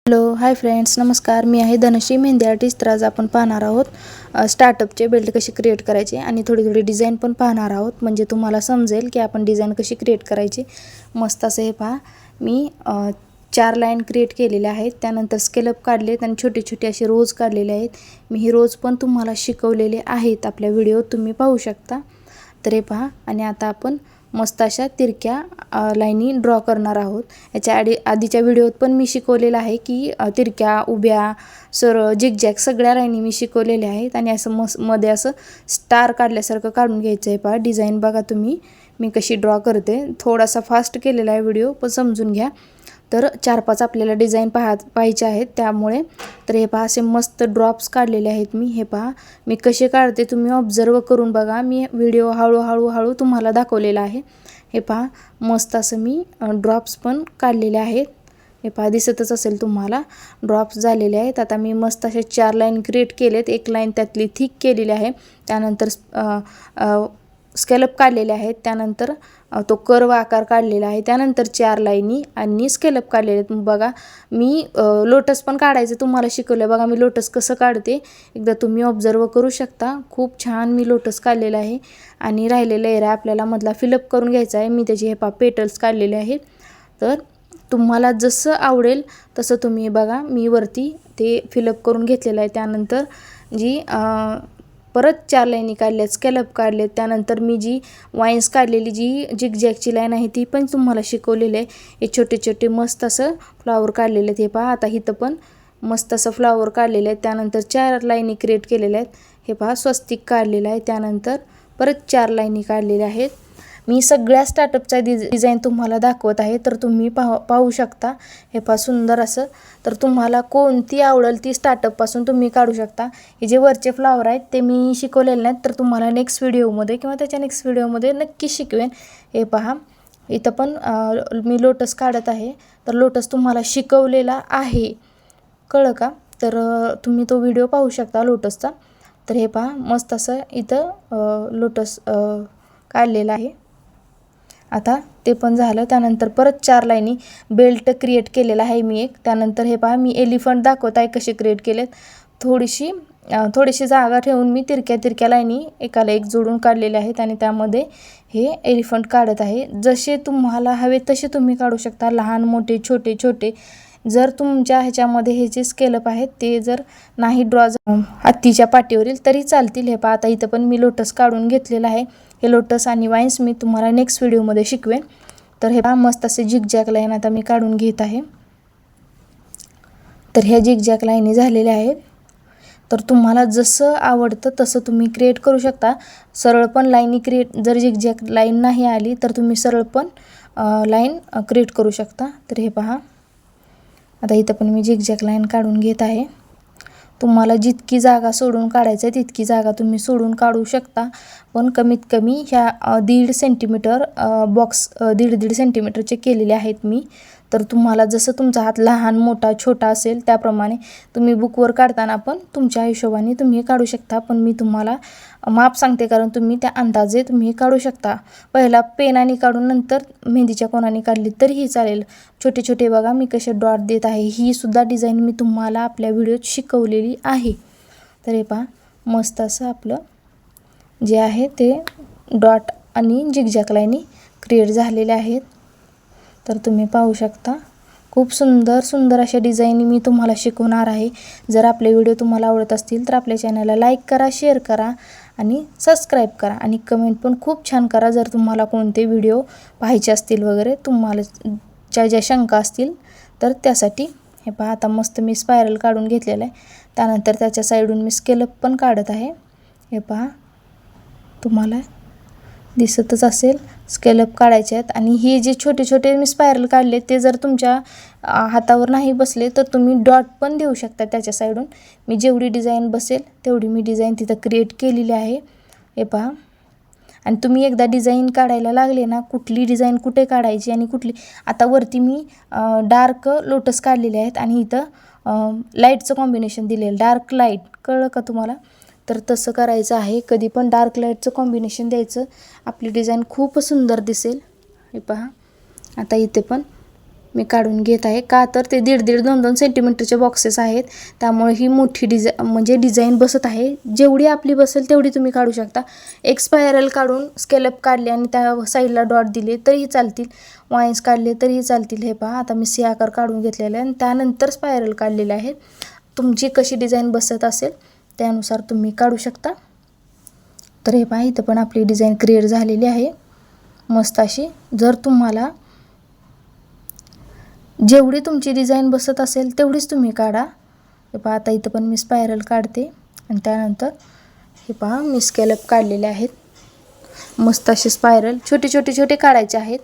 Hello hi friends, नमस्कार. मी आहे Dhanashree mehndi artist. तर आज आपण पाहणार आहोत स्टार्टअपचे बेल्ट कसे क्रिएट करायचे आणि थोडी डिझाईन पण पाहणार आहोत. म्हणजे तुम्हाला समजेल की आपण डिझाईन कशी क्रिएट करायची. मस्त असं हे पहा, मी 4 लाईन क्रिएट केलेल्या आहेत. त्यानंतर स्केलअप काढलेत आणि छोटे छोटे असे रोज काढलेले आहेत. मी हे रोज पण तुम्हाला शिकवलेले आहेत आपल्या व्हिडिओ, तुम्ही पाहू शकता. तर हे पहा, आणि आता आपण मस्त अशा तिरक्या लाईनी ड्रॉ करणार आहोत. याच्या आधीच्या व्हिडिओत पण मी शिकवलेलं आहे की तिरक्या, उभ्या, सरळ, झिगझॅग सगळ्या लाईनी मी शिकवलेल्या आहेत. आणि असं मध्ये असं स्टार काढल्यासारखं काढून घ्यायचं आहे. पहा डिझाईन बघा तुम्ही मी कशी ड्रॉ करते. थोडासा फास्ट केलेला आहे व्हिडिओ, पण समजून घ्या. तर 4-5 आपल्याला डिझाईन पाहायचे आहेत त्यामुळे. तर हे पहा, असे मस्त ड्रॉप्स काढलेले आहेत मी. हे पहा मी कसे काढते तुम्ही ऑब्झर्व करून बघा. मी व्हिडिओ हळूहळू तुम्हाला दाखवलेला आहे. हे पहा मस्त असं मी ड्रॉप्स पण काढलेले आहेत. हे पहा दिसतच असेल तुम्हाला, ड्रॉप्स झालेले आहेत. आता मी मस्त असे 4 लाईन क्रिएट केलेत. एक लाईन त्यातली थिक केलेली आहे. त्यानंतर स्केलअप काढलेले आहेत. त्यानंतर तो कर्व आकार काढलेला आहे. त्यानंतर 4 लाईनी आणि स्केलअप काढलेले आहेत. बघा मी लोटस पण काढायचं तुम्हाला शिकवलं. बघा मी लोटस कसं काढते एकदा तुम्ही ऑब्झर्व करू शकता. खूप छान मी लोटस काढलेला आहे. आणि राहिलेला एरिया आपल्याला मधला फिलअप करून घ्यायचा आहे. मी त्याचे हे पहा पेटल्स काढलेले आहेत. तर तुम्हाला जसं आवडेल तसं तुम्ही बघा, मी वरती ते फिलअप करून घेतलेलं आहे. त्यानंतर जी परत 4 लाईनी काढल्यात, स्केलअप काढलेत. त्यानंतर मी जी वाईन्स काढलेली जी झिगझॅगची लाईन आहे ती पण तुम्हाला शिकवलेली आहे. हे छोटे छोटे मस्त असं फ्लावर काढलेले आहेत. हे पहा आता इथं पण मस्त असं फ्लावर काढलेले आहेत. त्यानंतर 4 लाईनी क्रिएट केलेल्या आहेत. हे पहा स्वस्तिक काढलेलं आहे. त्यानंतर परत 4 लाईनी काढलेल्या आहेत. मी सगळ्या स्टार्टअपचा डिझाईन तुम्हाला दाखवत आहे, तर तुम्ही पाहू शकता. हे पहा सुंदर असं. तर तुम्हाला कोणती आवडेल ती स्टार्टअपपासून तुम्ही काढू शकता. हे जे वरचे फ्लावर आहेत ते मी शिकवलेले नाहीत, तर तुम्हाला नेक्स्ट व्हिडिओमध्ये किंवा त्याच्या नेक्स्ट व्हिडिओमध्ये नक्की शिकवेन. हे पहा इथं पण मी लोटस काढत आहे. तर लोटस तुम्हाला शिकवलेला आहे, कळलं का? तर तुम्ही तो व्हिडिओ पाहू शकता लोटसचा. तर हे पहा मस्त असं इथं लोटस काढलेलं आहे. आता ते पण झालं. त्यानंतर परत 4 लाईनी बेल्ट क्रिएट केलेला आहे मी एक. त्यानंतर हे पहा मी एलिफंट दाखवत आहे कसे क्रिएट केलेत. थोडीशी जागा ठेवून मी तिरक्या लाईनी एकाला एक जोडून काढलेले आहेत. आणि त्यामध्ये हे एलिफंट काढत आहे. जसे तुम्हाला हवे तसे तुम्ही काढू शकता, लहान मोठे छोटे छोटे. जर तुमच्या ह्याच्यामध्ये हे जे स्केलअप आहेत ते जर नाही ड्रॉ हत्तीच्या पाठीवरील तरी चालतील. हे पहा आता इथं पण मी लोटस काढून घेतलेलं आहे. हे लोटस आणि वाईन्स मी तुम्हाला नेक्स्ट व्हिडिओमध्ये शिकवेन. तर हे पहा मस्त असे झिगझॅग लाईन आता मी काढून घेत आहे. तर ह्या झिगझॅग लाईनी झालेल्या आहेत. तर तुम्हाला जसं आवडतं तसं तुम्ही क्रिएट करू शकता. सरळ पण लाईनी क्रिएट, जर झिगझॅग लाईन नाही आली तर तुम्ही सरळ पण लाईन क्रिएट करू शकता. तर हे पहा आता इथं पण मी झिगझॅग लाईन काढून घेत आहे. तुम्हाला जितकी जागा सोडून काढायचं आहे तितकी जागा तुम्ही सोडून काढू शकता. पण कमीत कमी ह्या 1.5 सेंटीमीटर बॉक्स 1.5 सेंटीमीटरचे केलेले आहेत मी. तर तुम्हाला जसं तुमचा हात लहान मोठा छोटा असेल त्याप्रमाणे तुम्ही बुकवर काढताना पण तुमच्या हिशोबाने तुम्ही काढू शकता. पण मी तुम्हाला माप सांगते, कारण तुम्ही त्या अंदाजे तुम्ही काढू शकता. पहिला पेनाने काढून नंतर मेहंदीच्या कोणाने काढली तरीही चालेल. छोटे छोटे बघा मी कसे डॉट देत आहे. ही सुद्धा डिझाईन मी तुम्हाला आपल्या व्हिडिओत शिकवलेली आहे. तर हे पहा मस्त असं आपलं जे आहे ते डॉट आणि झिगझॅग लाईनी क्रिएट झालेले आहेत. तर तुम्ही पाहू शकता. खूप सुंदर अशा डिझाईन मी तुम्हाला शिकवणार आहे. जर आपले व्हिडिओ तुम्हाला आवडत असतील तर आपल्या चॅनलला लाईक करा, शेअर करा आणि सबस्क्राईब करा. आणि कमेंट पण खूप छान करा जर तुम्हाला कोणते व्हिडिओ पाहायचे असतील वगैरे, तुम्हाला ज्या शंका असतील तर त्यासाठी. हे पहा आता मस्त मी स्पायरल काढून घेतलेलं आहे. त्यानंतर त्याच्या साईडून मी स्केलअप पण काढत आहे. हे पहा तुम्हाला दिसतच असेल, स्केलअप काढायचे आहेत. आणि हे जे छोटे छोटे मी स्पायरल काढले ते जर तुमच्या हातावर नाही बसले तर तुम्ही डॉट पण देऊ शकता त्याच्या साईडून. मी जेवढी डिझाईन बसेल तेवढी मी डिझाईन तिथं क्रिएट केलेली आहे. हे पहा. आणि तुम्ही एकदा डिझाईन काढायला लागले ना, कुठली डिझाईन कुठे काढायची आणि कुठली. आता वरती मी डार्क लोटस काढलेले आहेत आणि इथं लाईटचं कॉम्बिनेशन दिलेलं, डार्क लाईट. कळलं का तुम्हाला? तर तसं करायचं आहे. कधी पण डार्क लाईटचं कॉम्बिनेशन द्यायचं, आपली डिझाईन खूप सुंदर दिसेल. हे पहा आता इथे पण मी काढून घेत आहे. का तर ते 1.5 2 सेंटीमीटरचे बॉक्सेस आहेत, त्यामुळे ही मोठी डिझाईन बसत आहे. जेवढी आपली बसेल तेवढी तुम्ही काढू शकता. एक स्पायरल काढून स्केलअप काढले आणि त्या साईडला डॉट दिले तरीही चालतील, वाईन्स काढले तरीही चालतील. हे पहा, आता मी सी आकार काढून घेतलेला आहे आणि त्यानंतर स्पायरल काढलेले आहेत. तुमची कशी डिझाईन बसत असेल त्यानुसार तुम्ही काढू शकता. तर हे पहा, इथं पण आपली डिझाईन क्रिएट झालेली आहे मस्त अशी. जर तुम्हाला जेवढी तुमची डिझाईन बसत असेल तेवढीच तुम्ही काढा. हे पहा, आता इथं पण मी स्पायरल काढते आणि त्यानंतर हे पहा, मी स्केलअप काढलेले आहेत. मस्त असे स्पायरल छोटे काढायचे आहेत.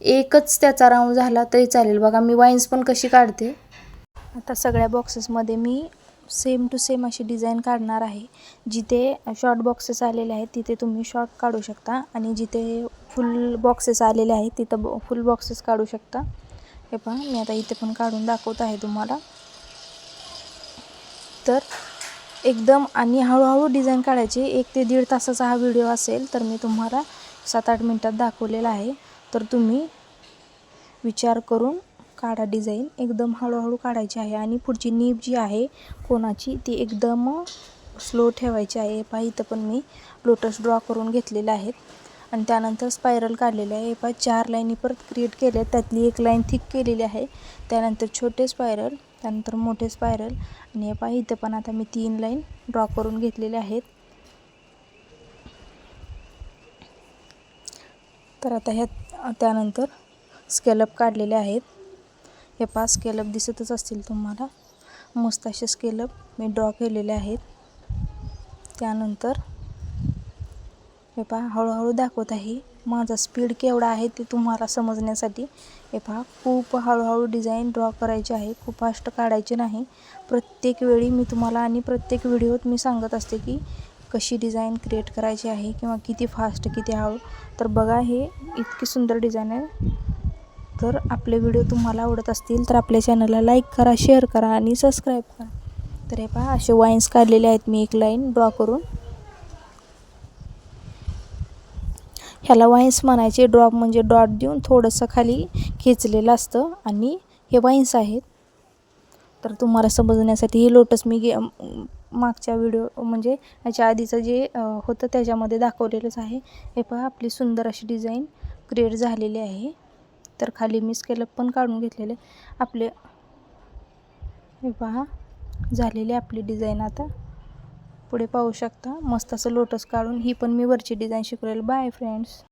एकच त्याचा राऊंड झाला तरी चालेल. बघा मी वाईन्स पण कशी काढते. आता सगळ्या बॉक्सेसमध्ये मी सेम टू सेम अशी डिझाईन काढणार आहे. जिथे शॉर्ट बॉक्सेस आलेले आहेत तिथे तुम्ही शॉर्ट काढू शकता आणि जिथे फुल बॉक्सेस आलेले आहेत तिथं फुल बॉक्सेस काढू शकता. हे पहा, मी आता इथे पण काढून दाखवत आहे तुम्हाला. तर एकदम आणि हळूहळू डिझाईन काढायची. 1 ते 1.5 तासाचा हा व्हिडिओ असेल तर मी तुम्हाला 7-8 मिनटात दाखवलेला आहे. तर तुम्ही विचार करून काढा. डिझाईन एकदम हळूहळू काढायची आहे आणि पुढची नीब जी आहे कोणाची ती एकदम स्लो ठेवायची आहे. पहा, इथं पण मी लोटस ड्रॉ करून घेतलेले आहेत आणि त्यानंतर स्पायरल काढलेले आहे. पहा, 4 लाईनी परत क्रिएट केल्या. त्यातली 1 लाईन थिक केलेली आहे. त्यानंतर छोटे स्पायरल, त्यानंतर मोठे स्पायरल आणि हे पहा, इथं पण आता मी 3 लाईन ड्रॉ करून घेतलेले आहेत. तर आता त्यानंतर स्केलअप काढलेले आहेत. हे पहा, स्केलअप दिसतच असतील तुम्हाला. मस्त असे स्केलअप मी ड्रॉ केलेले आहेत. त्यानंतर हे पहा, हळूहळू दाखवत आहे. माझा स्पीड केवढा आहे ते तुम्हाला समजण्यासाठी. हे पहा, खूप हळूहळू डिझाईन ड्रॉ करायची आहे, खूप फास्ट काढायचे नाही. प्रत्येक वेळी मी तुम्हाला आणि प्रत्येक व्हिडिओत मी सांगत असते की कशी डिझाईन क्रिएट करायची आहे किंवा किती फास्ट किती हळू. तर बघा, हे इतकी सुंदर डिझाईन आहे. तर आपले व्हिडिओ तुम्हाला आवडत असतील तर आपल्या चॅनलला लाईक करा, शेअर करा आणि सबस्क्राईब करा. तर हे पहा, असे वाईन्स काढलेले आहेत मी 1 लाईन ड्रॉ करून. ह्याला वाईन्स म्हणायचे. ड्रॉप म्हणजे डॉट देऊन थोडंसं खाली खेचलेलं असतं आणि हे वाईन्स आहेत. तर तुम्हाला समजण्यासाठी हे लोटस मी मागच्या व्हिडिओ म्हणजे ह्याच्या आधीचं जे होतं त्याच्यामध्ये दाखवलेलंच आहे. हे पहा, आपली सुंदर अशी डिझाईन क्रिएट झालेली आहे. तर खाली मी स्केलअप पण काढून घेतलेले आपले. हे पहा, झालेली आपली डिझाईन. आता पुढे पाहू शकता मस्त असं लोटस काढून. ही पण मी वरची डिझाईन शिकवलेली. Bye friends.